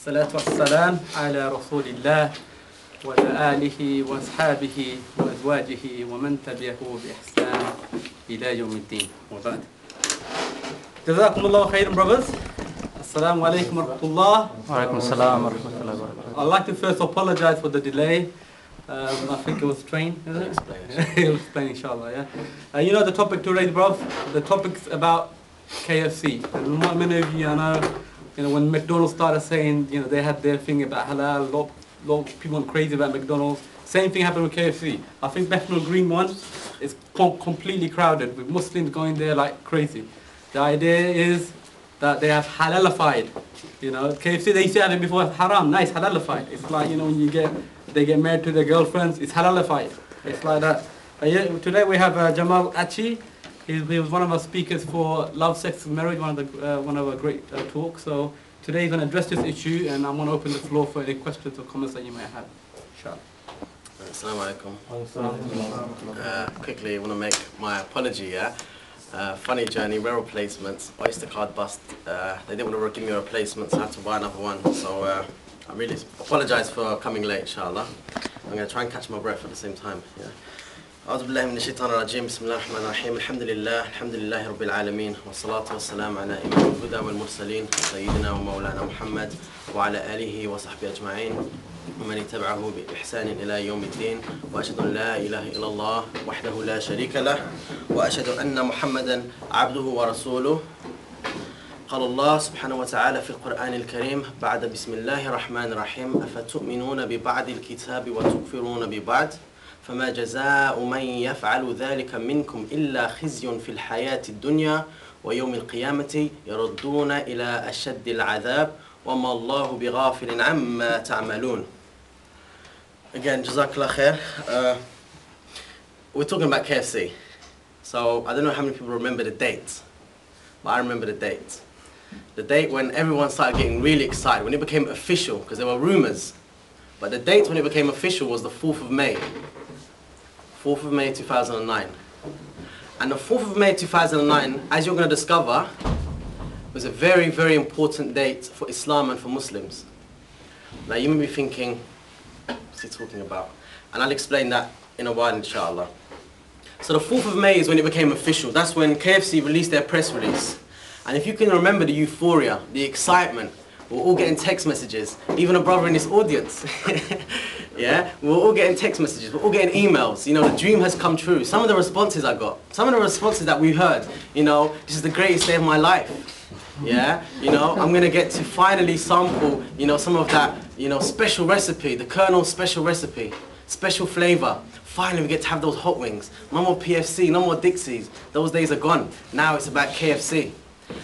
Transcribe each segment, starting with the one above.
الصلاة والسلام على رسول الله وعلى آله وأصحابه وأزواجه ومن تبعه بإحسان إلى يوم الدين وبعد. جزاكم الله خيرا brothers. Assalamu alaikum wa rahmatullah. Wa alaikum assalam wa rahmatullahi wa barakatuh. I'd like to first apologize for the delay. I think it was train, isn't it? He'll explain inshallah, yeah. You know the topic today, bro? The topic's about KFC. And many of you, I know, when McDonald's started saying, they had their thing about halal, a lot of people went crazy about McDonald's. Same thing happened with KFC. I think Bethnal Green one is completely crowded with Muslims going there like crazy. The idea is that they have halalified. KFC, they used to have it before haram. Nice, halalified. It's like, when they get married to their girlfriends, it's halalified. It's like that. Today we have Jamal Achi. He was one of our speakers for Love, Sex and Marriage, one of our great talks. So today he's going to address this issue, and I'm going to open the floor for any questions or comments that you may have. Inshallah. Assalamu alaikum. Quickly, I want to make my apology, funny journey, rare replacements, Oyster card bust. They didn't want to give me a replacement, so I had to buy another one. So I really apologise for coming late, inshallah. I'm going to try and catch my breath at the same time. أعوذ بالله من الشيطان الرجيم بسم الله الرحمن الرحيم الحمد لله رب العالمين والصلاة والسلام على إمام الهدى والمرسلين سيدنا ومولانا محمد وعلى آله وصحبه أجمعين ومن تبعه بإحسان إلى يوم الدين وأشهد أن لا إله إلا الله وحده لا شريك له وأشهد أن محمدا عبده ورسوله. قال الله سبحانه وتعالى في القرآن الكريم بعد بسم الله الرحمن الرحيم أفتؤمنون ببعض الكتاب وتكفرون ببعض فما جزاء من يفعل ذلك منكم إلا خزي في الحياة الدنيا ويوم القيامة يردون إلى أشد العذاب وما الله بغافل عما تعملون. Again, Jazakallah khair. We're talking about KFC. So I don't know how many people remember the date, but I remember the date. The date when everyone started getting really excited, when it became official, because there were rumors. But the date when it became official was the 4th of May. 4th of May 2009. And the 4th of May 2009, as you're going to discover, was a very, very important date for Islam and for Muslims. Now you may be thinking, what's he talking about? And I'll explain that in a while, inshallah. So the 4th of May is when it became official. That's when KFC released their press release. And if you can remember the euphoria, the excitement, we're all getting text messages, even a brother in this audience. Yeah, we're all getting text messages, we're all getting emails, the dream has come true. Some of the responses I got, some of the responses that we heard, this is the greatest day of my life. Yeah, I'm going to get to finally sample, some of that, special recipe, the Colonel's special recipe, special flavor. Finally we get to have those hot wings. No more PFC, no more Dixies. Those days are gone. Now it's about KFC.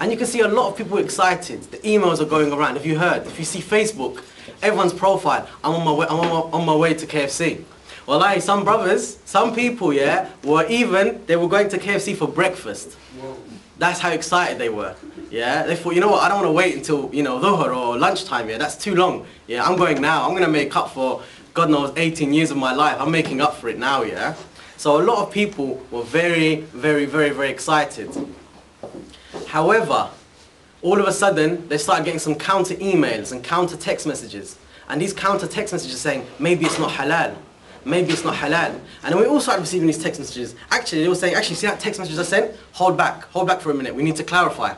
And you can see a lot of people excited. The emails are going around. If you see Facebook, everyone's profile, I'm on my way to KFC. Well, some brothers, some people, they were going to KFC for breakfast. That's how excited they were. Yeah, they thought, I don't want to wait until, dhuhr or lunchtime, that's too long. Yeah, I'm going now. I'm going to make up for, God knows, 18 years of my life. I'm making up for it now, So a lot of people were very, very, very, very excited. However, all of a sudden, they started getting some counter emails and counter text messages. And these counter text messages saying, maybe it's not halal. Maybe it's not halal. And then we all started receiving these text messages. Actually, they were saying, see that text message I sent? Hold back for a minute. We need to clarify.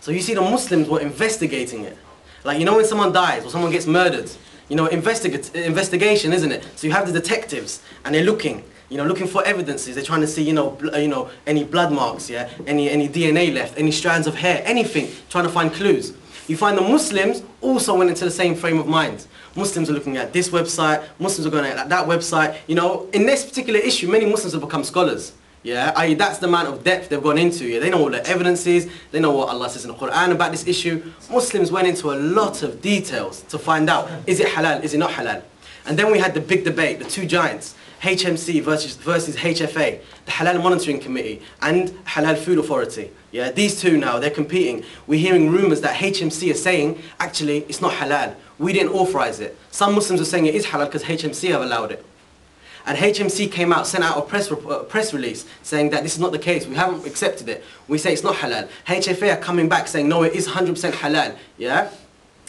So you see the Muslims were investigating it. Like, when someone dies or someone gets murdered, investigation, isn't it? So you have the detectives and they're looking. Looking for evidences. They're trying to see, any blood marks, any DNA left, any strands of hair, anything, trying to find clues. You find the Muslims also went into the same frame of mind. Muslims are looking at this website, Muslims are going at that website. In this particular issue, many Muslims have become scholars. That's the amount of depth they've gone into. They know all the evidences, they know what Allah says in the Quran about this issue. Muslims went into a lot of details to find out, is it halal, is it not halal? And then we had the big debate, the two giants. HMC versus HFA, the Halal Monitoring Committee and Halal Food Authority. These two now, they're competing. We're hearing rumors that HMC is saying, actually, it's not halal. We didn't authorize it. Some Muslims are saying it is halal because HMC have allowed it. And HMC came out, sent out a press release saying that this is not the case. We haven't accepted it. We say it's not halal. HFA are coming back saying, no, it is 100% halal.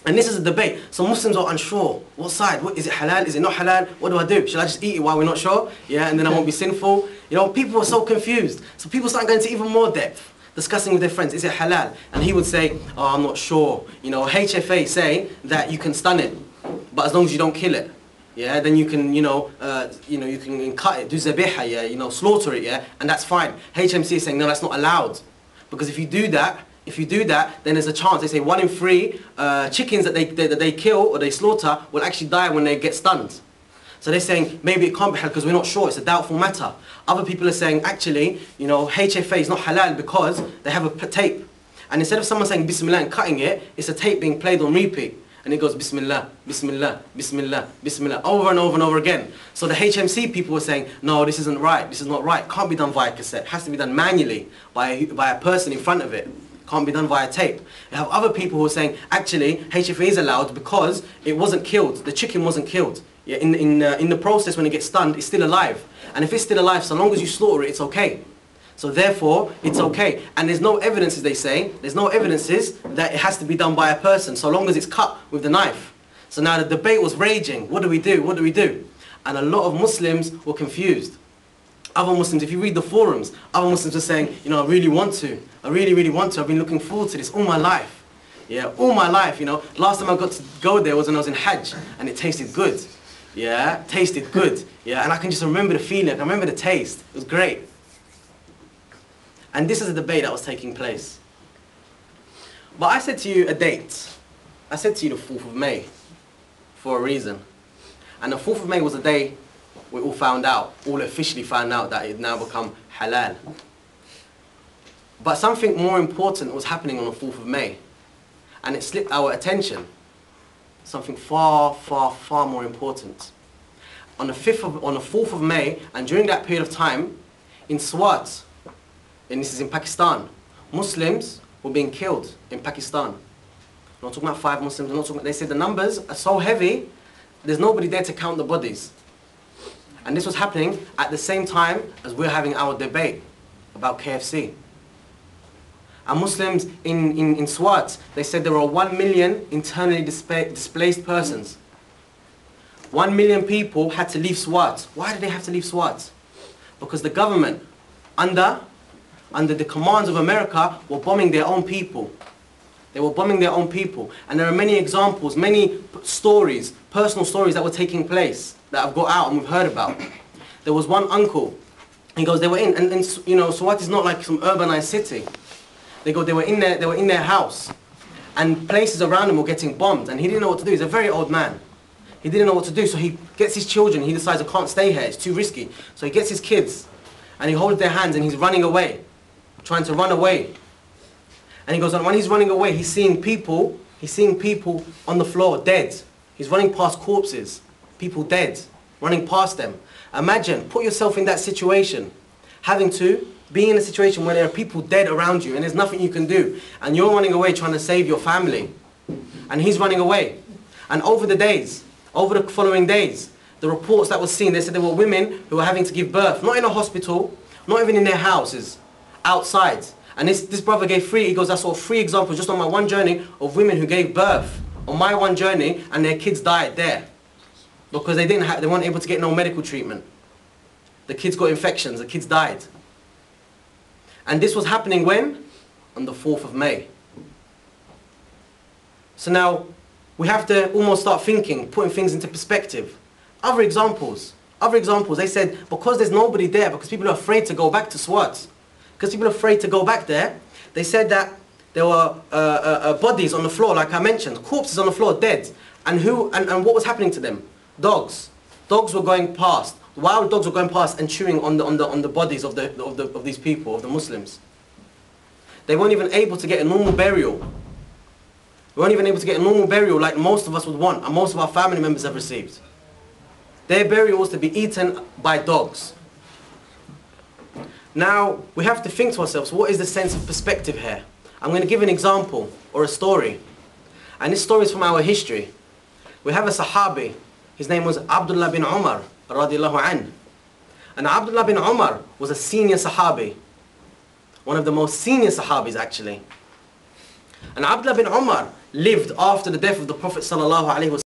And this is a debate. So Muslims are unsure. What side? Is it halal? Is it not halal? What do I do? Should I just eat it while we're not sure? Yeah, and then I won't be sinful. You know, people are so confused. So people start going into even more depth, discussing with their friends, is it halal? And he would say, oh, I'm not sure. You know, HFA say that you can stun it, but as long as you don't kill it. Yeah, then you can, you can cut it, do zabiha, yeah, slaughter it, yeah, and that's fine. HMC is saying, no, that's not allowed. Because if you do that, then there's a chance. They say 1 in 3 chickens that they kill or they slaughter will actually die when they get stunned. So they're saying maybe it can't be halal because we're not sure. It's a doubtful matter. Other people are saying actually, HFA is not halal because they have a tape. And instead of someone saying Bismillah and cutting it, it's a tape being played on repeat. And it goes Bismillah, Bismillah, Bismillah, Bismillah, over and over and over again. So the HMC people were saying, no, this isn't right. This is not right. Can't be done via cassette. It has to be done manually by a person in front of it. Can't be done via tape. You have other people who are saying, actually, HFA is allowed because it wasn't killed. The chicken wasn't killed. Yeah, in the process, when it gets stunned, it's still alive. And if it's still alive, so long as you slaughter it, it's okay. So therefore, it's okay. And there's no evidence, as they say, there's no evidences that it has to be done by a person, so long as it's cut with the knife. So now the debate was raging. What do we do? What do we do? And a lot of Muslims were confused. Other Muslims, if you read the forums, other Muslims are saying, I really want to. I really, really want to. I've been looking forward to this all my life. Yeah, all my life, Last time I got to go there was when I was in Hajj, and it tasted good. Yeah, tasted good. Yeah, and I can just remember the feeling. I can remember the taste. It was great. And this is a debate that was taking place. But I said to you a date. I said to you the 4th of May for a reason. And the 4th of May was the day we all found out, all officially found out that it had now become halal. But something more important was happening on the 4th of May. And it slipped our attention. Something far, far, far more important. On the 4th of May, and during that period of time, in Swat, and this is in Pakistan, Muslims were being killed in Pakistan. I'm not talking about 5 Muslims, I'm not talking about, they said the numbers are so heavy, there's nobody there to count the bodies. And this was happening at the same time as we're having our debate about KFC. And Muslims in Swat, they said there were 1 million internally displaced persons. 1 million people had to leave Swat. Why did they have to leave Swat? Because the government, under the commands of America, were bombing their own people. They were bombing their own people. And there are many examples, many stories, personal stories that were taking place that I've got out and we've heard about. There was one uncle, he goes, they were in, and Swat is not like some urbanized city. They were in their house, and places around them were getting bombed, and he didn't know what to do. He's a very old man. He didn't know what to do, so he gets his children. He decides, I can't stay here, it's too risky. So he gets his kids, and he holds their hands, and he's running away, trying to run away. And he goes on, when he's running away, he's seeing people on the floor, dead. He's running past corpses, people dead, running past them. Imagine, put yourself in that situation, having to be in a situation where there are people dead around you and there's nothing you can do. And you're running away trying to save your family. And he's running away. And over the following days, the reports that were seen, they said there were women who were having to give birth, not in a hospital, not even in their houses, outside. And this brother gave he goes, I saw 3 examples just on my one journey of women who gave birth on my one journey and their kids died there. Because they weren't able to get no medical treatment. The kids got infections, the kids died. And this was happening when? On the 4th of May. So now, we have to almost start thinking, putting things into perspective. Other examples, they said, because there's nobody there, because people are afraid to go back to Swat, because people are afraid to go back there, they said that there were bodies on the floor, like I mentioned, corpses on the floor, dead. And what was happening to them? Dogs. Dogs were going past. Wild dogs were going past and chewing on the bodies of these people, of the Muslims. They weren't even able to get a normal burial. They weren't even able to get a normal burial like most of us would want, and most of our family members have received. Their burial was to be eaten by dogs. Now, we have to think to ourselves, what is the sense of perspective here? I'm going to give an example, or a story. And this story is from our history. We have a Sahabi. His name was Abdullah bin Umar, radiallahu anhu. And Abdullah bin Umar was a senior Sahabi. One of the most senior Sahabis, actually. And Abdullah bin Umar lived after the death of the Prophet sallallahu alaihi wasallam.